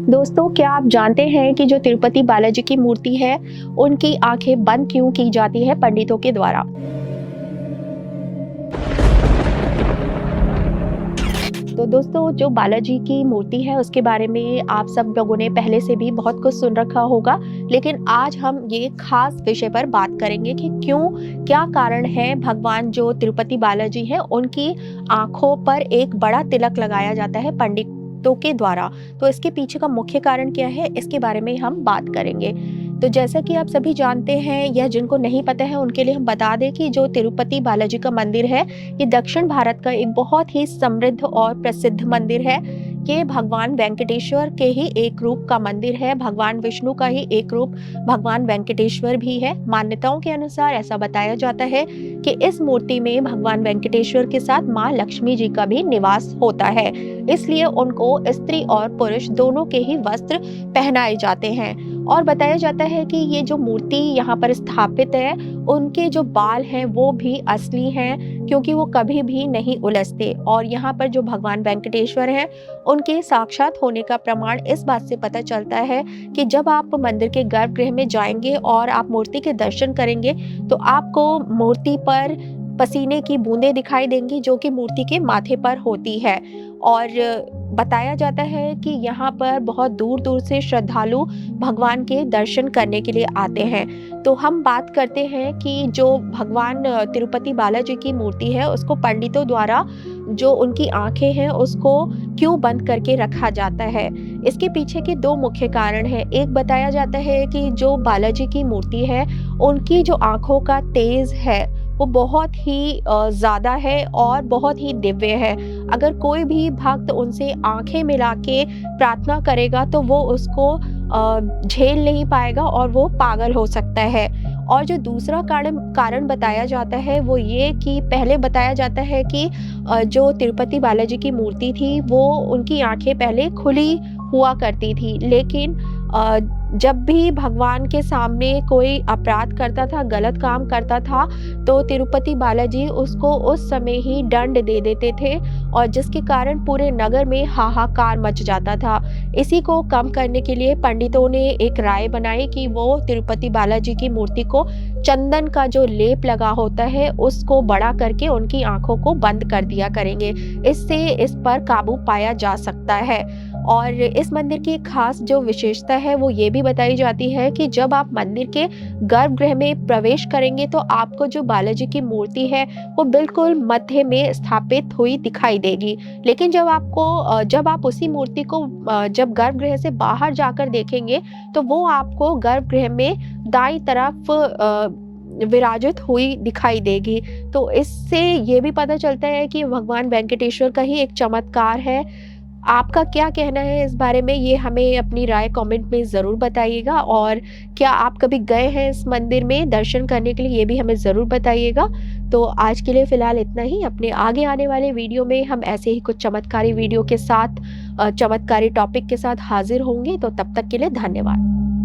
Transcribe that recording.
दोस्तों, क्या आप जानते हैं कि जो तिरुपति बालाजी की मूर्ति है, उनकी आंखें बंद क्यों की जाती है पंडितों के द्वारा? तो दोस्तों, जो बालाजी की मूर्ति है उसके बारे में आप सब लोगों ने पहले से भी बहुत कुछ सुन रखा होगा, लेकिन आज हम ये खास विषय पर बात करेंगे कि क्यों, क्या कारण है भगवान जो तिरुपति बालाजी हैं उनकी आँखों पर एक बड़ा तिलक लगाया जाता है पंडितों के द्वारा। तो इसके पीछे का मुख्य कारण क्या है, इसके बारे में हम बात करेंगे। तो जैसा कि आप सभी जानते हैं या जिनको नहीं पता है उनके लिए हम बता दें कि जो तिरुपति बालाजी का मंदिर है, ये दक्षिण भारत का एक बहुत ही समृद्ध और प्रसिद्ध मंदिर है। ये भगवान वेंकटेश्वर के ही एक रूप का मंदिर है, भगवान विष्णु का ही एक रूप भगवान वेंकटेश्वर भी है। मान्यताओं के अनुसार ऐसा बताया जाता है कि इस मूर्ति में भगवान वेंकटेश्वर के साथ माँ लक्ष्मी जी का भी निवास होता है, इसलिए उनको स्त्री और पुरुष दोनों के ही वस्त्र पहनाए जाते हैं। और बताया जाता है कि ये जो मूर्ति यहाँ पर स्थापित है, उनके जो बाल हैं वो भी असली हैं, क्योंकि वो कभी भी नहीं उलझते। और यहाँ पर जो भगवान वेंकटेश्वर हैं, उनके साक्षात होने का प्रमाण इस बात से पता चलता है कि जब आप मंदिर के गर्भगृह में जाएंगे और आप मूर्ति के दर्शन करेंगे, तो आपको मूर्ति पर पसीने की बूंदें दिखाई देंगी, जो कि मूर्ति के माथे पर होती है। और बताया जाता है कि यहाँ पर बहुत दूर-दूर से श्रद्धालु भगवान के दर्शन करने के लिए आते हैं। तो हम बात करते हैं कि जो भगवान तिरुपति बालाजी की मूर्ति है, उसको पंडितों द्वारा जो उनकी आँखें हैं, उसको क्यों बंद करके रखा जाता है। इसके पीछे के 2 मुख्य कारण हैं। एक बताया जाता है कि जो बालाजी की मूर्ति है, उनकी जो आँखों का तेज है, वो बहुत ही ज़्यादा है और बहुत ही दिव्य है। अगर कोई भी भक्त उनसे आँखें मिला के प्रार्थना करेगा, तो वो उसको झेल नहीं पाएगा और वो पागल हो सकता है। और जो दूसरा कारण बताया जाता है, वो ये कि पहले बताया जाता है कि जो तिरुपति बालाजी की मूर्ति थी, वो उनकी आँखें पहले खुली हुआ करती थी, लेकिन जब भी भगवान के सामने कोई अपराध करता था, गलत काम करता था, तो तिरुपति बालाजी उसको उस समय ही दंड दे देते थे, और जिसके कारण पूरे नगर में हाहाकार मच जाता था। इसी को कम करने के लिए पंडितों ने एक राय बनाई कि वो तिरुपति बालाजी की मूर्ति को चंदन का जो लेप लगा होता है, उसको बड़ा करके उनकी आँखों को बंद कर दिया करेंगे। इससे इस पर काबू पाया जा सकता है। और इस मंदिर की एक खास जो विशेषता है, वो ये भी बताई जाती है कि जब आप मंदिर के गर्भगृह में प्रवेश करेंगे, तो आपको जो बालाजी की मूर्ति है, वो बिल्कुल मध्य में स्थापित हुई दिखाई देगी। लेकिन जब आप उसी मूर्ति को जब गर्भगृह से बाहर जाकर देखेंगे, तो वो आपको गर्भगृह में दाईं तरफ विराजित हुई दिखाई देगी। तो इससे ये भी पता चलता है कि भगवान वेंकटेश्वर का ही एक चमत्कार है। आपका क्या कहना है इस बारे में, ये हमें अपनी राय कमेंट में ज़रूर बताइएगा। और क्या आप कभी गए हैं इस मंदिर में दर्शन करने के लिए, ये भी हमें ज़रूर बताइएगा। तो आज के लिए फ़िलहाल इतना ही। अपने आगे आने वाले वीडियो में हम ऐसे ही कुछ चमत्कारी वीडियो के साथ, चमत्कारी टॉपिक के साथ हाज़िर होंगे। तो तब तक के लिए धन्यवाद।